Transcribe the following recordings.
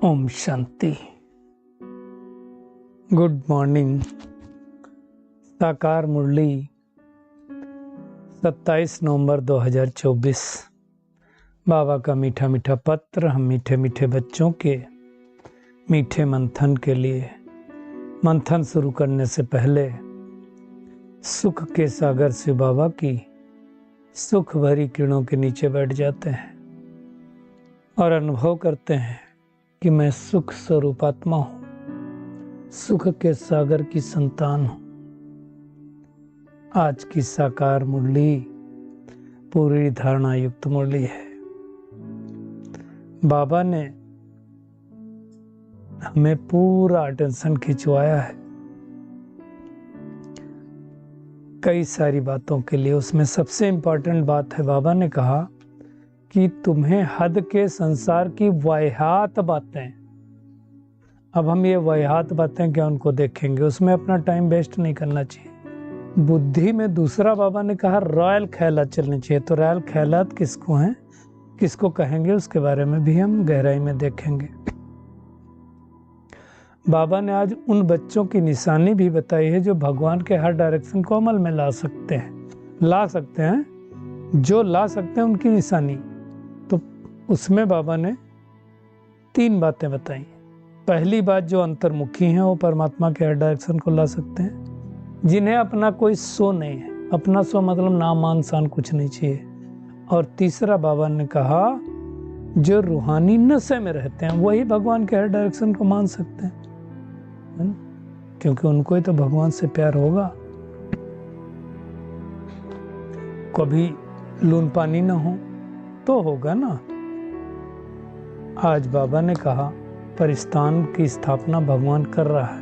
Om Shanti. Good morning. साकार मुरली 27 नवंबर 2024। बाबा का मीठा मीठा पत्र हम मीठे मीठे बच्चों के मीठे मंथन के लिए। मंथन शुरू करने से पहले सुख के सागर से बाबा की सुख भरी किरणों के नीचे बैठ जाते हैं और अनुभव करते हैं कि मैं सुख स्वरूप आत्मा हूं, सुख के सागर की संतान हूं। आज की साकार मुरली पूरी धारणा युक्त मुरली है। बाबा ने हमें पूरा अटेंशन खिंचवाया है कई सारी बातों के लिए। उसमें सबसे इंपॉर्टेंट बात है, बाबा ने कहा कि तुम्हें हद के संसार की वाहियात बातें, अब हम ये वाहियात बातें क्या उनको देखेंगे, उसमें अपना टाइम वेस्ट नहीं करना चाहिए। बुद्धि में दूसरा बाबा ने कहा रॉयल ख्यालात चलनी चाहिए। तो रॉयल ख्यालात किसको हैं, किसको कहेंगे, उसके बारे में भी हम गहराई में देखेंगे। बाबा ने आज उन बच्चों की निशानी भी बताई है जो भगवान के हर डायरेक्शन को अमल में ला सकते हैं, जो ला सकते हैं उनकी निशानी। तो उसमें बाबा ने 3 बातें बताई। पहली बात, जो अंतर्मुखी हैं वो परमात्मा के हर डायरेक्शन को ला सकते हैं, जिन्हें अपना कोई सो नहीं है। अपना सो मतलब नाम मान शान कुछ नहीं चाहिए। और तीसरा बाबा ने कहा जो रूहानी नशे में रहते हैं वही भगवान के हर डायरेक्शन को मान सकते हैं, क्योंकि उनको ही तो भगवान से प्यार होगा। कभी लून पानी ना हो तो होगा ना। आज बाबा ने कहा परिस्थान की स्थापना भगवान कर रहा है,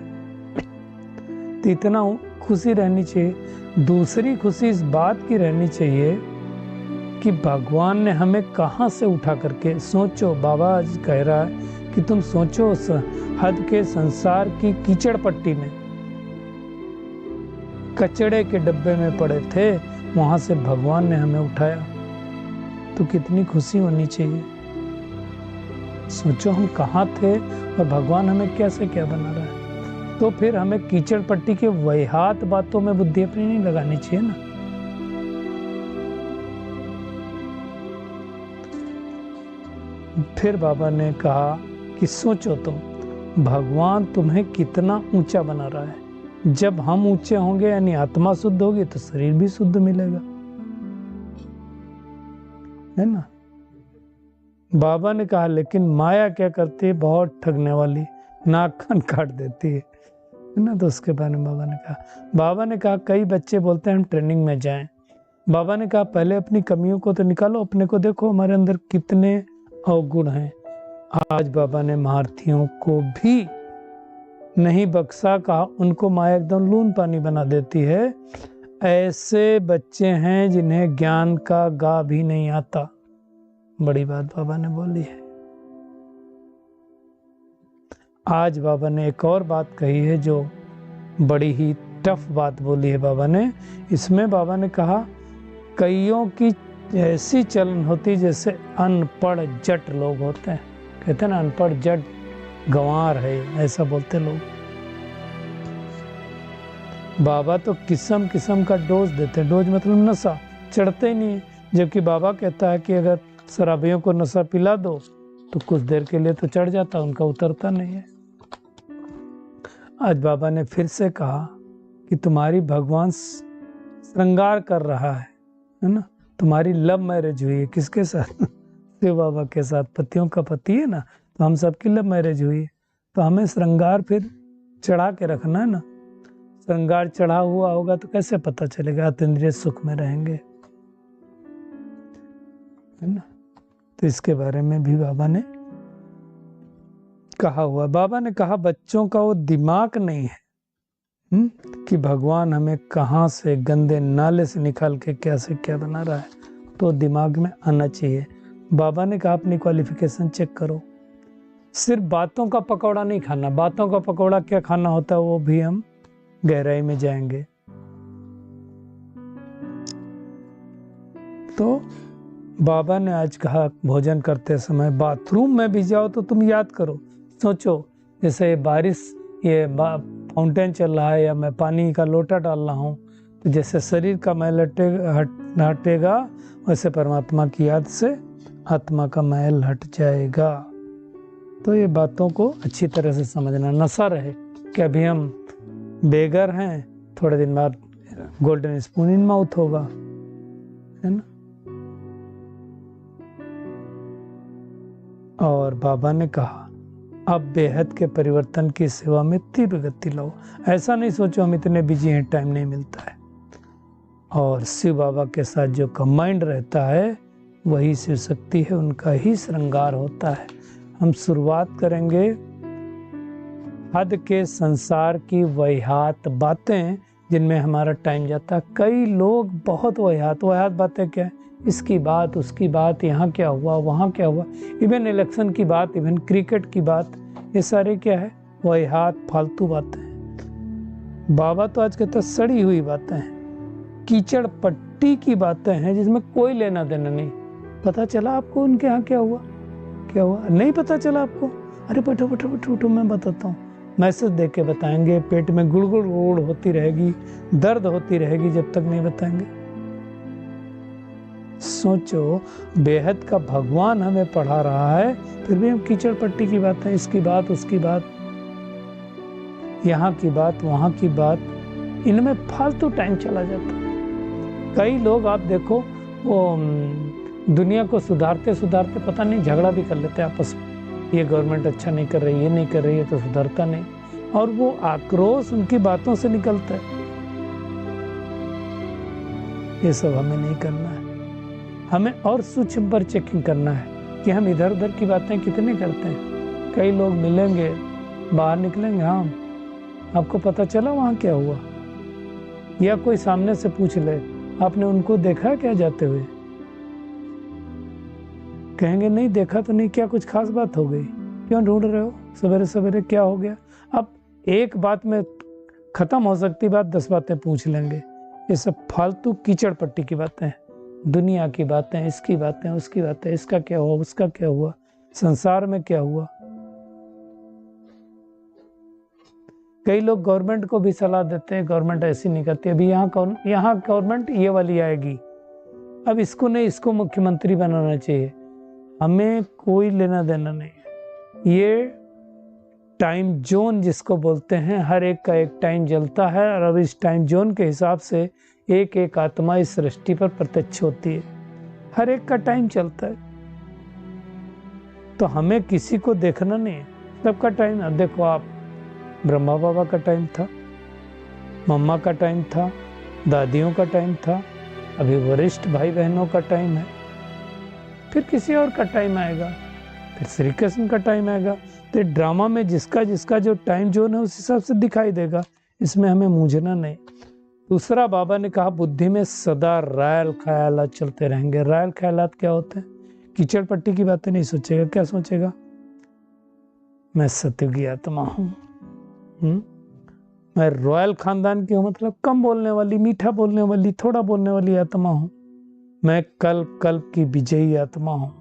तो इतना खुशी रहनी चाहिए। दूसरी खुशी इस बात की रहनी चाहिए कि भगवान ने हमें कहाँ से उठा करके, सोचो, बाबा आज कह रहा है कि तुम सोचो, हद के संसार की कीचड़ पट्टी में, कचड़े के डब्बे में पड़े थे, वहां से भगवान ने हमें उठाया। तो कितनी खुशी होनी चाहिए। सोचो हम कहाँ थे और भगवान हमें कैसे क्या बना रहा है। तो फिर हमें कीचड़ पट्टी के वाहियात बातों में बुद्धि अपनी नहीं लगानी चाहिए ना। फिर बाबा ने कहा कि सोचो तुम, भगवान तुम्हें कितना ऊंचा बना रहा है। जब हम ऊंचे होंगे यानी आत्मा शुद्ध होगी तो शरीर भी शुद्ध मिलेगा, है ना। बाबा ने कहा लेकिन माया क्या करती है, बहुत ठगने वाली, नाक कान काट देती है ना। तो उसके बारे में बाबा ने कहा कई बच्चे बोलते हैं हम ट्रेनिंग में जाएं। बाबा ने कहा पहले अपनी कमियों को तो निकालो, अपने को देखो हमारे अंदर कितने अवगुण हैं। आज बाबा ने महारथियों को भी नहीं बख्शा, कहा उनको माया एकदम लून पानी बना देती है। ऐसे बच्चे हैं जिन्हें ज्ञान का गा भी नहीं आता। बड़ी बात बाबा ने बोली है। आज बाबा ने एक और बात कही है जो बड़ी ही टफ बात बोली है बाबा ने। इसमें बाबा ने कहा कईयों की ऐसी चलन होती जैसे अनपढ़ जट लोग होते हैं। कहते हैं ना अनपढ़ जट गंवार है, ऐसा बोलते लोग। बाबा तो किस्म किस्म का डोज देते हैं। डोज मतलब नशा, चढ़ते ही नहीं है। जबकि बाबा कहता है कि अगर शराबियों को नशा पिला दो तो कुछ देर के लिए तो चढ़ जाता, उनका उतरता नहीं है। आज बाबा ने फिर से कहा कि तुम्हारी भगवान श्रृंगार कर रहा है ना। तुम्हारी लव मैरिज हुई है, किसके साथ? शिव बाबा के साथ। पतियों का पति है ना, तो हम सबकी लव मैरिज हुई है। तो हमें श्रृंगार फिर चढ़ा के रखना है ना। श्रृंगार चढ़ा हुआ होगा तो कैसे पता चलेगा, अतीन्द्रिय सुख में रहेंगे, है ना। तो इसके बारे में भी बाबा ने कहा हुआ। बाबा ने कहा बच्चों का वो दिमाग नहीं है कि भगवान हमें कहाँ से गंदे नाले से निकाल के क्या से क्या बना रहा है, तो दिमाग में आना चाहिए। बाबा ने कहा अपनी क्वालिफिकेशन चेक करो। सिर्फ बातों का पकौड़ा नहीं खाना। बातों का पकौड़ा क्या खाना होता है वो भी हम गहराई में जाएंगे। तो बाबा ने आज कहा भोजन करते समय बाथरूम में भी जाओ तो तुम याद करो सोचो जैसे बारिश, ये फाउंटेन चल रहा है या मैं पानी का लोटा डाल रहा हूँ, तो जैसे शरीर का मैल हटेगा वैसे परमात्मा की याद से आत्मा का मैल हट जाएगा। तो ये बातों को अच्छी तरह से समझना, नशा रहे कि अभी हम बेगर हैं, थोड़े दिन बाद गोल्डन स्पून इन माउथ होगा, है ना। और बाबा ने कहा अब बेहद के परिवर्तन की सेवा में तीव्र गति लाओ। ऐसा नहीं सोचो हम इतने बिजी हैं, टाइम नहीं मिलता है। और शिव बाबा के साथ जो कंबाइंड रहता है वही शिव शक्ति है, उनका ही श्रृंगार होता है। हम शुरुआत करेंगे हद के संसार की वहियात बातें जिनमें हमारा टाइम जाता है। कई लोग बहुत वहियात बातें क्या है, इसकी बात उसकी बात, यहाँ क्या हुआ वहाँ क्या हुआ, इवन इलेक्शन की बात, इवन क्रिकेट की बात, ये सारे क्या है, वहियात फालतू बातें हैं। बाबा तो आज कहता सड़ी हुई बातें हैं, कीचड़ पट्टी की बातें हैं जिसमें कोई लेना देना नहीं। पता चला आपको उनके यहाँ क्या हुआ नहीं पता चला आपको, अरे बैठो बैठो बैठो बैठो मैं बताता हूँ। मैसेज दे के बताएंगे, पेट में गुड़ गुड़ गुड़ होती रहेगी, दर्द होती रहेगी जब तक नहीं बताएंगे। सोचो बेहद का भगवान हमें पढ़ा रहा है, फिर भी हम कीचड़ पट्टी की बातें, इसकी बात उसकी बात, यहाँ की बात वहाँ की बात, इनमें फालतू टाइम चला जाता है। कई लोग आप देखो वो दुनिया को सुधारते सुधारते पता नहीं झगड़ा भी कर लेते हैं आपस में, ये गवर्नमेंट अच्छा नहीं कर रही, ये नहीं कर रही है तो सुधरता नहीं, और वो आक्रोश उनकी बातों से निकलता है। ये सब हमें नहीं करना है। हमें और सूक्ष्म पर चेकिंग करना है कि हम इधर उधर की बातें कितने करते हैं। कई लोग मिलेंगे, बाहर निकलेंगे, हाँ आपको पता चला वहाँ क्या हुआ, या कोई सामने से पूछ ले आपने उनको देखा क्या जाते हुए, कहेंगे नहीं देखा तो नहीं, क्या कुछ खास बात हो गई, क्यों ढूंढ रहे हो सवेरे सवेरे, क्या हो गया। अब एक बात में खत्म हो सकती बात, 10 बातें पूछ लेंगे। ये सब फालतू कीचड़ पट्टी की बातें हैं, दुनिया की बातें, इसकी बातें उसकी बातें, इसका क्या हुआ उसका क्या हुआ, संसार में क्या हुआ। कई लोग गवर्नमेंट को भी सलाह देते हैं, गवर्नमेंट ऐसी नहीं करती, अभी यहाँ गवर्नमेंट ये वाली आएगी, अब इसको नहीं, इसको मुख्यमंत्री बनाना चाहिए। हमें कोई लेना देना नहीं। ये टाइम जोन जिसको बोलते हैं, हर एक का एक टाइम जलता है, और अब इस टाइम जोन के हिसाब से एक एक आत्मा इस सृष्टि पर प्रत्यक्ष होती है, हर एक का टाइम चलता है। तो हमें किसी को देखना नहीं है, सबका टाइम। अब देखो आप, ब्रह्मा बाबा का टाइम था, मम्मा का टाइम था, दादियों का टाइम था, अभी वरिष्ठ भाई बहनों का टाइम है, फिर किसी और का टाइम आएगा, फिर श्री कृष्ण का टाइम आएगा। तो ड्रामा में जिसका जिसका जो टाइम जोन है उस हिसाब से दिखाई देगा, इसमें हमें मूंझना नहीं। दूसरा बाबा ने कहा बुद्धि में सदा रायल ख्यालात चलते रहेंगे। रायल ख्यालात क्या होते हैं? कीचड़ पट्टी की बातें नहीं सोचेगा। क्या सोचेगा? मैं सत्युग की आत्मा हूँ, मैं रॉयल खानदान की हूँ, मतलब कम बोलने वाली, मीठा बोलने वाली, थोड़ा बोलने वाली आत्मा हूँ। मैं कल्प कल्प की विजयी आत्मा हूँ,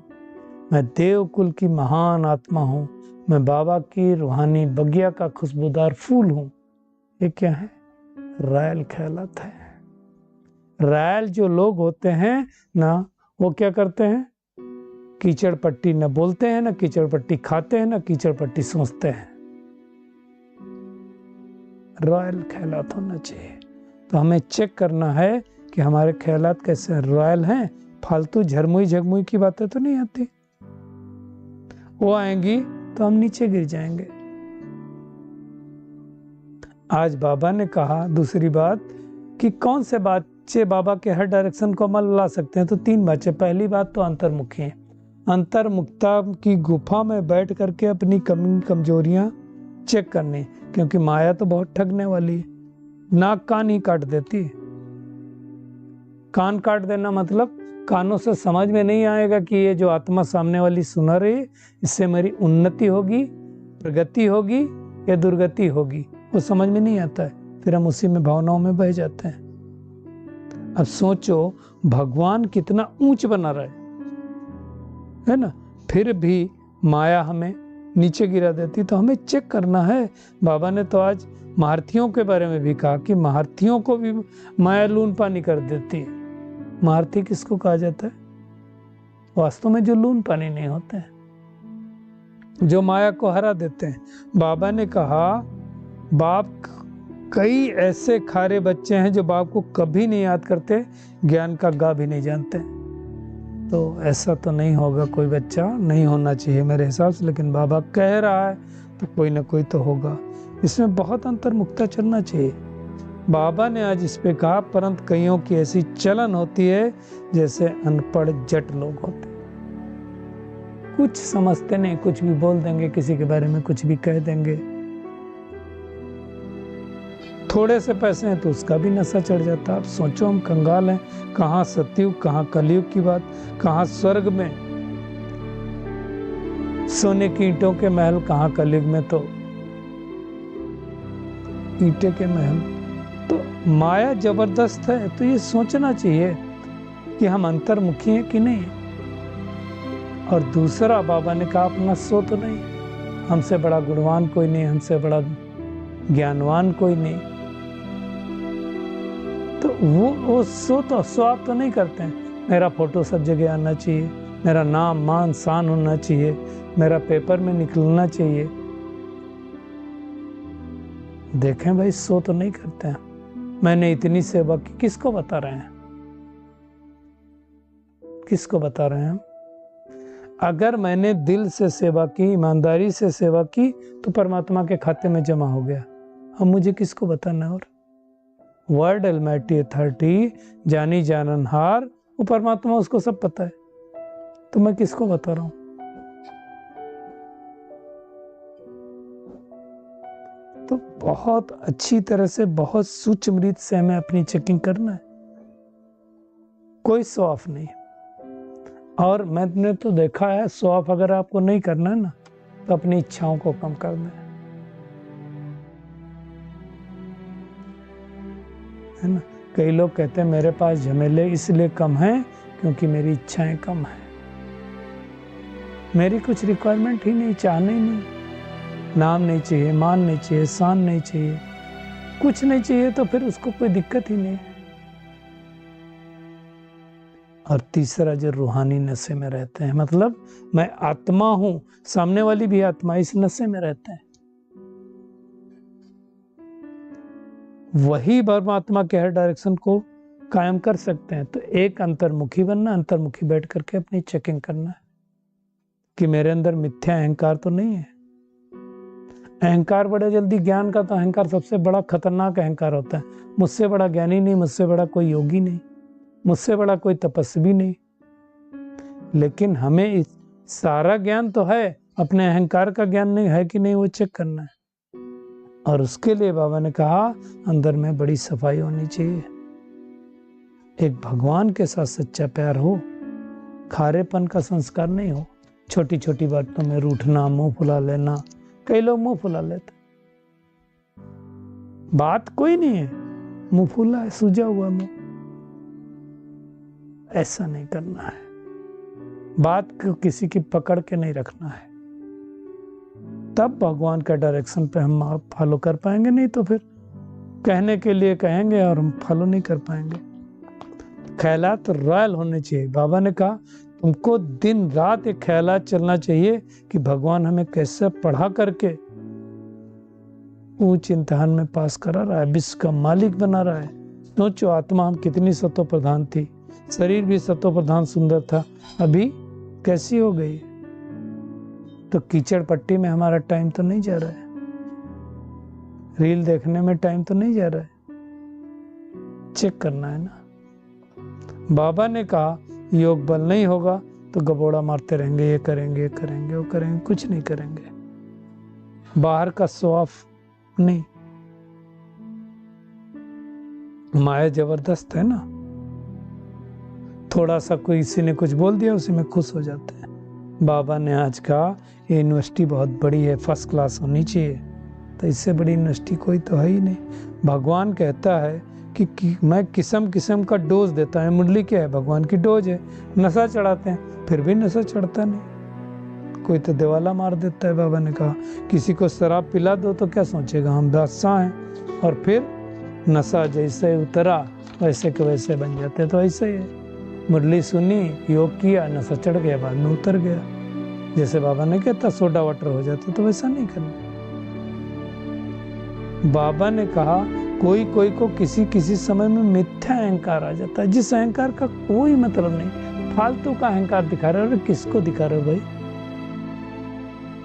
मैं देवकुल की महान आत्मा हूँ, मैं बाबा की रूहानी बगिया का खुशबूदार फूल हूँ। ये क्या है? रायल ख्यालात है। रायल जो लोग होते हैं ना, वो क्या करते हैं? कीचड़ पट्टी न बोलते हैं, ना कीचड़ पट्टी खाते हैं, ना कीचड़ पट्टी सोचते हैं। रॉयल ख्यालात होना चाहिए। तो हमें चेक करना है कि हमारे ख्यालात कैसे रॉयल हैं, फालतू झरमुई झगमुई की बातें तो नहीं आती। वो आएंगी तो हम नीचे गिर जाएंगे। आज बाबा ने कहा दूसरी बात कि कौन से बच्चे बाबा के हर डायरेक्शन को अमल ला सकते हैं। तो 3 बच्चे। पहली बात तो अंतर्मुखी हैं, अंतर्मुखता की गुफा में बैठ करके अपनी कमी कमजोरियां चेक करनी, क्योंकि माया तो बहुत ठगने वाली है। नाक कान ही काट देती है। कान काट देना मतलब कानों से समझ में नहीं आएगा कि ये जो आत्मा सामने वाली सुना रही है, इससे मेरी उन्नति होगी, प्रगति होगी या दुर्गति होगी, वो समझ में नहीं आता है। फिर हम उसी में भावनाओं में बह जाते हैं। अब सोचो भगवान कितना ऊंच बना रहा है ना, फिर भी माया हमें नीचे गिरा देती, तो हमें चेक करना है। बाबा ने तो आज महारथियों के बारे में भी कहा कि महारथियों को भी माया लून पानी कर देती है। महारथी किसको कहा जाता है? वास्तव में जो लून पानी नहीं होते हैं, जो माया को हरा देते हैं। बाबा ने कहा बाप, कई ऐसे खारे बच्चे हैं जो बाप को कभी नहीं याद करते, ज्ञान का गा भी नहीं जानते। तो ऐसा तो नहीं होगा, कोई बच्चा नहीं होना चाहिए मेरे हिसाब से, लेकिन बाबा कह रहा है तो कोई ना कोई तो होगा। इसमें बहुत अंतर्मुखता चलना चाहिए। बाबा ने आज इस पे कहा, परंतु कईयों की ऐसी चलन होती है जैसे अनपढ़ जट लोग होते, कुछ समझते नहीं, कुछ भी बोल देंगे, किसी के बारे में कुछ भी कह देंगे। थोड़े से पैसे हैं तो उसका भी नशा चढ़ जाता। आप सोचो, हम कंगाल हैं, कहाँ सतयुग, कहाँ कलयुग की बात, कहाँ स्वर्ग में सोने की ईंटों के महल, कहाँ कलयुग में तो ईंटे के महल। तो माया जबरदस्त है। तो ये सोचना चाहिए कि हम अंतर्मुखी हैं कि नहीं। और दूसरा, बाबा ने कहा अपना सो तो नहीं, हमसे बड़ा गुणवान कोई नहीं, हमसे बड़ा ज्ञानवान कोई नहीं। तो वो सो आप तो नहीं करते हैं। मेरा फोटो सब जगह आना चाहिए, मेरा नाम मान शान होना चाहिए, मेरा पेपर में निकलना चाहिए। देखें भाई, सो तो नहीं करते हैं। मैंने इतनी सेवा की, किसको बता रहे हैं? किसको बता रहे हैं? अगर मैंने दिल से सेवा की, ईमानदारी से सेवा की, तो परमात्मा के खाते में जमा हो गया। अब मुझे किसको बताना? और वर्ड अलमाइटी अथॉरिटी, जानी जाननहार, वो परमात्मा, उसको सब पता है। तो मैं किसको बता रहा हूं? तो बहुत अच्छी तरह से, बहुत सूक्ष्म रीत से हमें अपनी चेकिंग करना है। कोई शो ऑफ नहीं। और मैंने तो देखा है, शो ऑफ अगर आपको नहीं करना है ना, तो अपनी इच्छाओं को कम करना है ना। कई लोग कहते हैं मेरे पास झमेले इसलिए कम हैं क्योंकि मेरी इच्छाएं कम हैं। मेरी कुछ रिक्वायरमेंट ही नहीं, चाहने ही नहीं। नाम नहीं चाहिए, मान नहीं चाहिए, शान नहीं चाहिए, कुछ नहीं चाहिए, तो फिर उसको कोई दिक्कत ही नहीं। और तीसरा, जो रूहानी नशे में रहते हैं, मतलब मैं आत्मा हूं, सामने वाली भी आत्मा, इस नशे में रहते हैं। वही परमात्मा के हर डायरेक्शन को कायम कर सकते हैं। तो एक अंतर्मुखी बनना, अंतर्मुखी बैठ करके अपनी चेकिंग करना है कि मेरे अंदर मिथ्या अहंकार तो नहीं है। अहंकार बड़े जल्दी, ज्ञान का तो अहंकार सबसे बड़ा खतरनाक अहंकार होता है। मुझसे बड़ा ज्ञानी नहीं, मुझसे बड़ा कोई योगी नहीं, मुझसे बड़ा कोई तपस्वी नहीं। लेकिन हमें सारा ज्ञान तो है, अपने अहंकार का ज्ञान नहीं है कि नहीं, वो चेक करना है। और उसके लिए बाबा ने कहा अंदर में बड़ी सफाई होनी चाहिए। एक भगवान के साथ सच्चा प्यार हो, खारेपन का संस्कार नहीं हो, छोटी छोटी बातों में रूठना, मुंह फुला लेना। कई लोग मुंह फुला लेते, बात कोई नहीं है, मुंह फुला है, सूजा हुआ मुंह। ऐसा नहीं करना है। बात को किसी की पकड़ के नहीं रखना है। तब भगवान का डायरेक्शन पे हम फॉलो कर पाएंगे, नहीं तो फिर कहने के लिए कहेंगे और हम फॉलो नहीं कर पाएंगे। ख्यालात रॉयल होने चाहिए। बाबा ने कहा तुमको दिन रात एक ख्यालात चलना चाहिए कि भगवान हमें कैसे पढ़ा करके ऊंच इम्तिहान में पास करा रहा है, विश्व का मालिक बना रहा है। सोचो, आत्मा हम कितनी सतो प्रधान थी, शरीर भी सतो प्रधान सुंदर था, अभी कैसी हो गई। तो कीचड़ पट्टी में हमारा टाइम तो नहीं जा रहा है, रील देखने में टाइम तो नहीं जा रहा है। चेक करना है ना। बाबा ने कहा योग बल नहीं होगा तो गबोड़ा मारते रहेंगे, ये करेंगे, ये करेंगे, वो करेंगे, कुछ नहीं करेंगे। बाहर का शो ऑफ नहीं। माया जबरदस्त है ना। थोड़ा सा कोई किसी ने कुछ बोल दिया, उसी में खुश हो जाते हैं। बाबा ने आज कहा ये यूनिवर्सिटी बहुत बड़ी है, फर्स्ट क्लास होनी चाहिए। तो इससे बड़ी यूनिवर्सिटी कोई तो है ही नहीं। भगवान कहता है कि मैं किस्म किस्म का डोज देता है। मुरली क्या है? भगवान की डोज है। नशा चढ़ाते हैं, फिर भी नशा चढ़ता नहीं। कोई तो दिवाला मार देता है। बाबा ने कहा किसी को शराब पिला दो तो क्या सोचेगा, हम बादशाह हैं। और फिर नशा जैसे उतरा वैसे के वैसे बन जाते। तो ऐसे ही है, मुरली सुनी, योग किया, नशा चढ़ गया, बाद में उतर गया। जैसे बाबा ने कहता सोडा वाटर हो जाता, तो वैसा नहीं करना। बाबा ने कहा कोई कोई को किसी किसी समय में मिथ्या अहंकार आ जाता है, जिस अहंकार का कोई मतलब नहीं, फालतू का अहंकार दिखा रहे हो। किसको दिखा रहे हो भाई,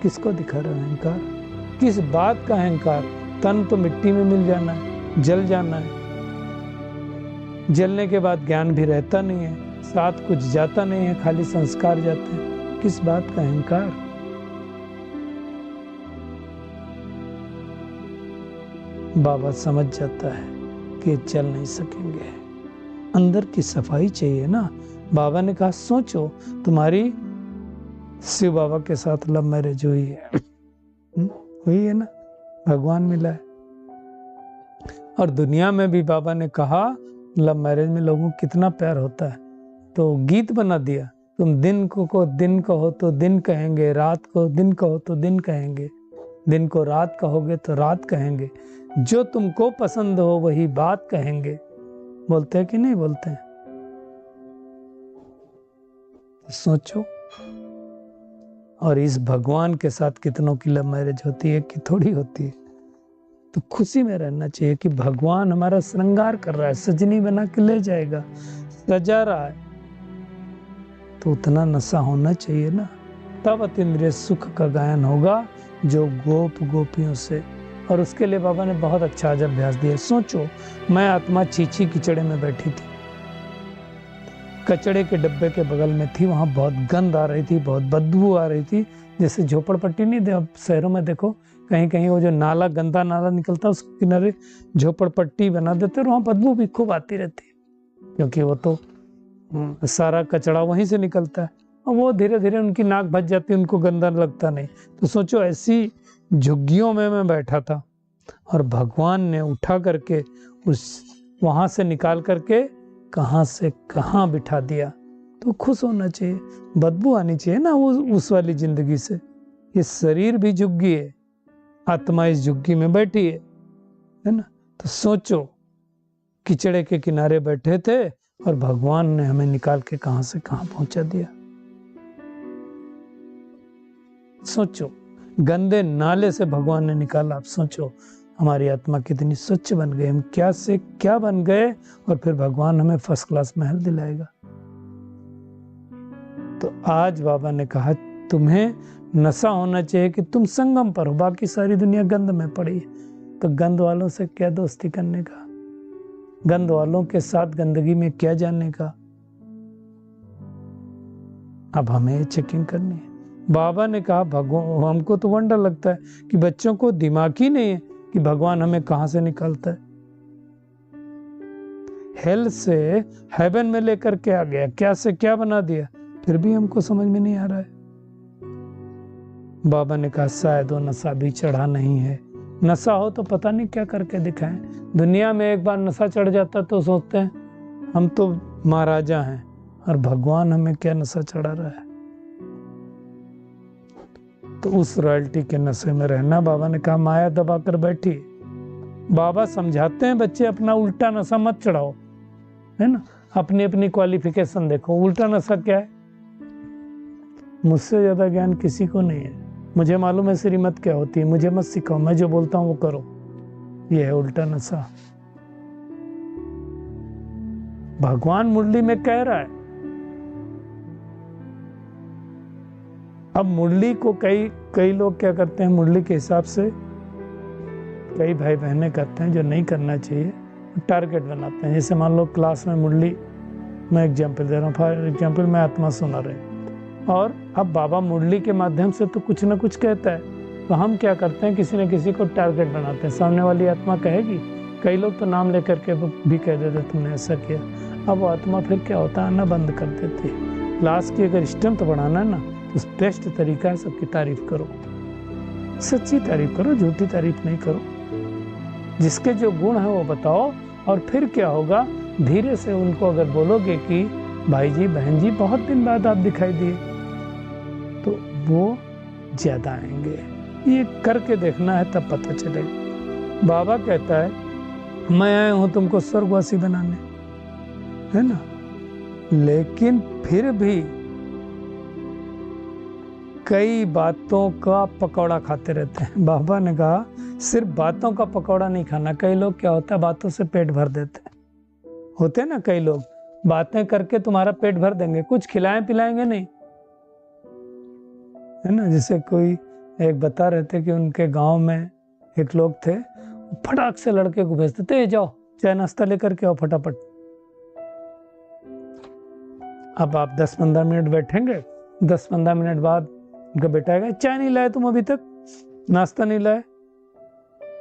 किसको दिखा रहे हो अहंकार? किस बात का अहंकार? तन तो मिट्टी में मिल जाना है, जल जाना है। जलने के बाद ज्ञान भी रहता नहीं है, साथ कुछ जाता नहीं है, खाली संस्कार जाते हैं। किस बात का अहंकार? बाबा समझ जाता है कि चल नहीं सकेंगे, अंदर की सफाई चाहिए ना। बाबा ने कहा सोचो तुम्हारी शिव बाबा के साथ लव मैरिज हुई है, हुई है ना, भगवान मिला है। और दुनिया में भी बाबा ने कहा लव मैरिज में लोगों को कितना प्यार होता है, तो गीत बना दिया, तुम दिन को दिन कहो तो दिन कहेंगे, रात को दिन कहो तो दिन कहेंगे, दिन को रात कहोगे तो रात कहेंगे, जो तुमको पसंद हो वही बात कहेंगे। बोलते हैं कि नहीं बोलते हैं? सोचो। और इस भगवान के साथ कितनों की लव मैरिज होती है कि थोड़ी होती है। तो खुशी में रहना चाहिए कि भगवान हमारा श्रृंगार कर रहा है, सजनी बना के ले जाएगा, सजा रहा है। तो उतना नशा होना चाहिए ना, तब अतीन्द्रिय सुख का गायन होगा जो गोप गोपियों से। और उसके लिए बाबा ने बहुत अच्छा आज अभ्यास दिया। सोचो, मैं आत्मा चीची किचड़े में बैठी थी, कचड़े के डब्बे के बगल में थी, वहां बहुत गंध आ रही थी, बहुत बदबू आ रही थी। जैसे झोपड़पट्टी नहीं दे, अब शहरों में देखो कहीं कहीं वो जो नाला, गंदा नाला निकलता है, उसके किनारे झोपड़पट्टी बना देते और वहाँ बदबू भी खूब आती रहती है, क्योंकि वो तो सारा कचड़ा वहीं से निकलता है और वो धीरे धीरे उनकी नाक भज जाती है, उनको गंदा लगता नहीं। तो सोचो ऐसी झुग्गियों में मैं बैठा था और भगवान ने उठा करके उस वहां से निकाल करके कहां से कहां बिठा दिया। तो खुश होना चाहिए, बदबू आनी चाहिए ना वो उस वाली जिंदगी से। ये शरीर भी झुग्गी है, आत्मा इस झुग्गी में बैठी है ना। तो सोचो, किचड़े के किनारे बैठे थे और भगवान ने हमें निकाल के कहां से कहां पहुंचा दिया। सोचो, गंदे नाले से भगवान ने निकाला। आप सोचो हमारी आत्मा कितनी स्वच्छ बन गई, हम क्या से क्या बन गए, और फिर भगवान हमें फर्स्ट क्लास महल दिलाएगा। तो आज बाबा ने कहा तुम्हें नशा होना चाहिए कि तुम संगम पर हो, बाकी सारी दुनिया गंद में पड़ी है। तो गंद वालों से क्या दोस्ती करने का, गंद वालों के साथ गंदगी में क्या जानने का। अब हमें चेकिंग करनी है। बाबा ने कहा भगवान, हमको तो वंडर लगता है कि बच्चों को दिमाग ही नहीं है कि भगवान हमें कहां से निकालता है। हेल से हेवन में लेकर के आ गया, क्या से क्या बना दिया, फिर भी हमको समझ में नहीं आ रहा है। बाबा ने कहा शायद वो नशा भी चढ़ा नहीं है। नशा हो तो पता नहीं क्या करके दिखाएं। दुनिया में एक बार नशा चढ़ जाता तो सोचते हैं हम तो महाराजा हैं, और भगवान हमें क्या नशा चढ़ा रहा है। तो उस रॉयल्टी के नशे में रहना। बाबा ने कहा माया दबा कर बैठी। बाबा समझाते हैं बच्चे अपना उल्टा नशा मत चढ़ाओ, है ना, अपनी अपनी क्वालिफिकेशन देखो। उल्टा नशा क्या है? मुझसे ज्यादा ज्ञान किसी को नहीं है, मुझे मालूम है श्रीमत क्या होती है, मुझे मत सिखाओ, मैं जो बोलता हूँ वो करो। ये है उल्टा नशा। भगवान मुरली में कह रहा है। अब मुरली को कई लोग क्या करते हैं, मुरली के हिसाब से कई भाई बहनें करते हैं जो नहीं करना चाहिए, टारगेट बनाते हैं। जैसे मान लो क्लास में मुरली, मैं एग्जाम्पल दे रहा हूँ, फॉर एग्जाम्पल मैं आत्मा सुना रहे, और अब बाबा मुरली के माध्यम से तो कुछ ना कुछ कहता है, तो हम क्या करते हैं, किसी न किसी को टारगेट बनाते हैं। सामने वाली आत्मा कहेगी, कई लोग तो नाम लेकर के भी कह देते तुमने ऐसा किया। अब वो आत्मा फिर क्या होता है, आना बंद कर देती है। क्लास की अगर स्ट्रेंथ बढ़ाना है ना, तो बेस्ट तरीका है सबकी तारीफ करो, सच्ची तारीफ करो, झूठी तारीफ नहीं करो। जिसके जो गुण है वो बताओ, और फिर क्या होगा, धीरे से उनको अगर बोलोगे कि भाई जी बहन जी बहुत दिन बाद आप दिखाई दिए, तो वो ज्यादा आएंगे। ये करके देखना है, तब पता चलेगा। बाबा कहता है मैं आया हूं तुमको स्वर्गवासी बनाने, है ना, लेकिन फिर भी कई बातों का पकौड़ा खाते रहते हैं। बाबा ने कहा सिर्फ बातों का पकौड़ा नहीं खाना। कई लोग क्या होता है, बातों से पेट भर देते हैं, होते हैं ना कई लोग, बातें करके तुम्हारा पेट भर देंगे, कुछ खिलाएं पिलाएंगे नहीं, है ना। जैसे कोई एक बता रहे थे कि उनके गांव में एक लोग थे, फटाक से लड़के को भेजते थे, जाओ चाय नाश्ता लेकर के आओ फटाफट। अब आप 10-15 मिनट बैठेंगे, 10-15 मिनट बाद उनका बेटा आएगा, चाय नहीं लाए तुम अभी तक, नाश्ता नहीं लाए।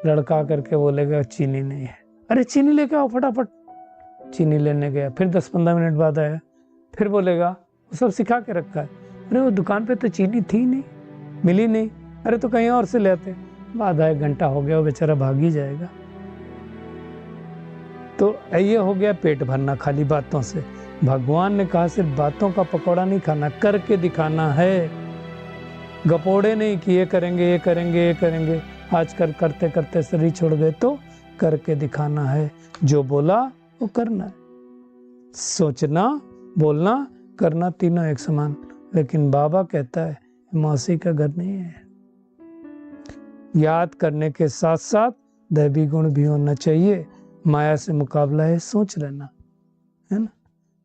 लड़का आकर के बोलेगा चीनी नहीं है। अरे चीनी लेके आओ फटाफट। चीनी लेने गया, फिर 10-15 मिनट बाद आया, फिर बोलेगा वो सब सिखा के रखा है। अरे वो दुकान पे तो चीनी थी नहीं, मिली नहीं, अरे तो कहीं और से ले आते। आधा 1 घंटा हो गया, वो बेचारा भाग ही जाएगा। तो ये हो गया पेट भरना खाली बातों से। भगवान ने कहा सिर्फ बातों का पकौड़ा नहीं खाना, करके दिखाना है। गपोड़े नहीं कि ये करेंगे ये करेंगे ये करेंगे, आजकल करते करते शरीर छोड़ गए, तो करके दिखाना है। जो बोला वो करना है, सोचना बोलना करना तीनों एक समान। लेकिन बाबा कहता है मौसी का घर नहीं है। याद करने के साथ साथ दैवी गुण भी होना चाहिए। माया से मुकाबला है सोच लेना, है ना।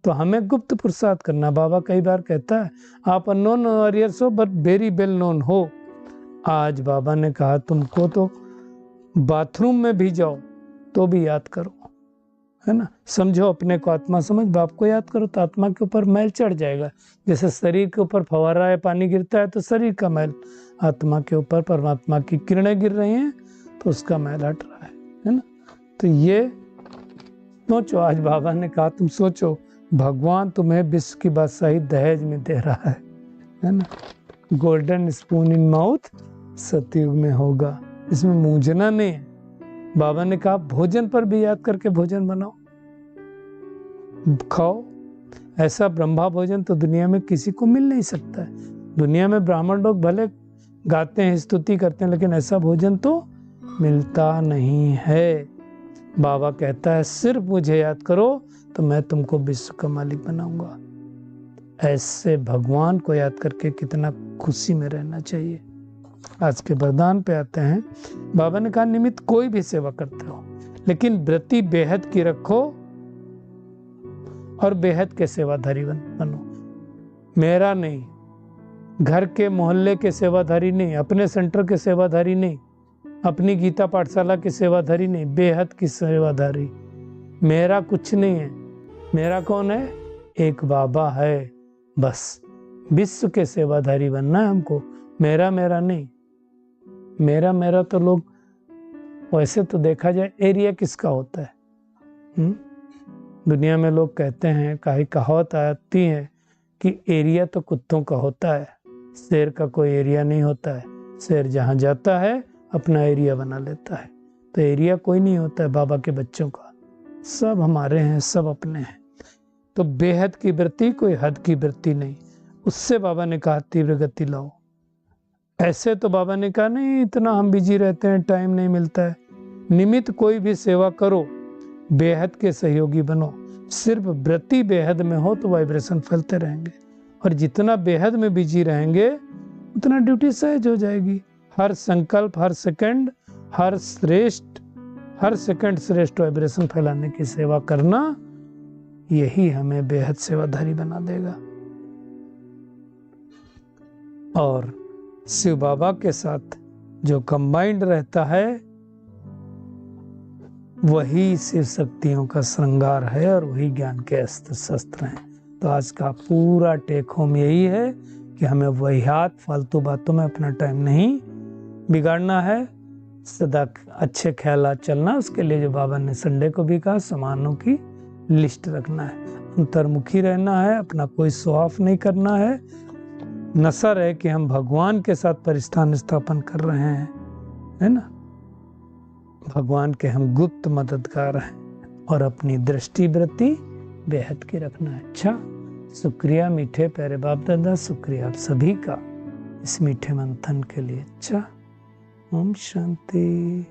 तो हमें गुप्त पुरुषार्थ करना। बाबा कई बार कहता है आप अननोन वॉरियर्स हो बट वेरी वेल नोन हो। आज बाबा ने कहा तुमको तो बाथरूम में भी जाओ तो भी याद करो, है ना। समझो अपने को आत्मा समझ, बाप को याद करो तो आत्मा के ऊपर मैल चढ़ जाएगा। जैसे शरीर के ऊपर फव्वारा है, पानी गिरता है तो शरीर का मैल, आत्मा के ऊपर परमात्मा की किरणें गिर रही हैं तो उसका मैल हट रहा है ना। तो ये सोचो, आज बाबा ने कहा तुम सोचो, भगवान तुम्हें विश्व की बादशाही दहेज में दे रहा है ना। गोल्डन स्पून इन माउथ सतयुग में होगा, इसमें मूंझना नहीं है। बाबा ने कहा भोजन पर भी याद करके भोजन बनाओ, खाओ। ऐसा ब्रह्मा भोजन तो दुनिया में किसी को मिल नहीं सकता है। दुनिया में ब्राह्मण लोग भले गाते हैं, स्तुति करते हैं, लेकिन ऐसा भोजन तो मिलता नहीं है। बाबा कहता है सिर्फ मुझे याद करो तो मैं तुमको विश्व का मालिक बनाऊंगा। ऐसे भगवान को याद करके कितना खुशी में रहना चाहिए। आज के वरदान पे आते हैं। बाबा ने कहा निमित्त कोई भी सेवा करते हो, लेकिन व्रति बेहद की रखो और बेहद के सेवाधारी बनो। मेरा नहीं, घर के मोहल्ले के सेवाधारी नहीं, अपने सेंटर के सेवाधारी नहीं, अपनी गीता पाठशाला की सेवाधारी नहीं, बेहद की सेवाधारी। मेरा कुछ नहीं है, मेरा कौन है? एक बाबा है, बस। विश्व के सेवाधारी बनना है हमको, मेरा मेरा नहीं। मेरा मेरा तो लोग वैसे तो देखा जाए एरिया किसका होता है। दुनिया में लोग कहते हैं, कहावत आती है कि एरिया तो कुत्तों का होता है, शेर का कोई एरिया नहीं होता है। शेर जहाँ जाता है अपना एरिया बना लेता है। तो एरिया कोई नहीं होता है बाबा के बच्चों का, सब हमारे हैं, सब अपने हैं। तो बेहद की वृत्ति, कोई हद की वृत्ति नहीं। उससे बाबा ने कहा तीव्र गति लाओ। ऐसे तो बाबा ने कहा नहीं, इतना हम बिजी रहते हैं, टाइम नहीं मिलता है। निमित्त कोई भी सेवा करो, बेहद के सहयोगी बनो। सिर्फ वृत्ति बेहद में हो तो वाइब्रेशन फैलते रहेंगे, और जितना बेहद में बिजी रहेंगे उतना ड्यूटी सहज हो जाएगी। हर संकल्प, हर सेकंड, हर सेकंड श्रेष्ठ वाइब्रेशन फैलाने की सेवा करना, यही हमें बेहद सेवाधारी बना देगा। और शिव बाबा के साथ जो कंबाइंड रहता है वही शिव शक्तियों का श्रृंगार है और वही ज्ञान के अस्त्र शस्त्र हैं। तो आज का पूरा टेक होम यही है कि हमें वहियात फालतू बातों में अपना टाइम नहीं बिगाड़ना है, सदा अच्छे ख्यालात चलना। उसके लिए जो बाबा ने संडे को भी कहा, सामानों की लिस्ट रखना है, अंतर्मुखी रहना है, अपना कोई शो ऑफ नहीं करना है। नशा रहे कि हम भगवान के साथ परिस्थान स्थापन कर रहे हैं, है ना। भगवान के हम गुप्त मददगार हैं और अपनी दृष्टि वृत्ति बेहद की रखना है। अच्छा, शुक्रिया मीठे प्यारे बाप दादा, शुक्रिया आप सभी का इस मीठे मंथन के लिए। अच्छा, ओम शांति।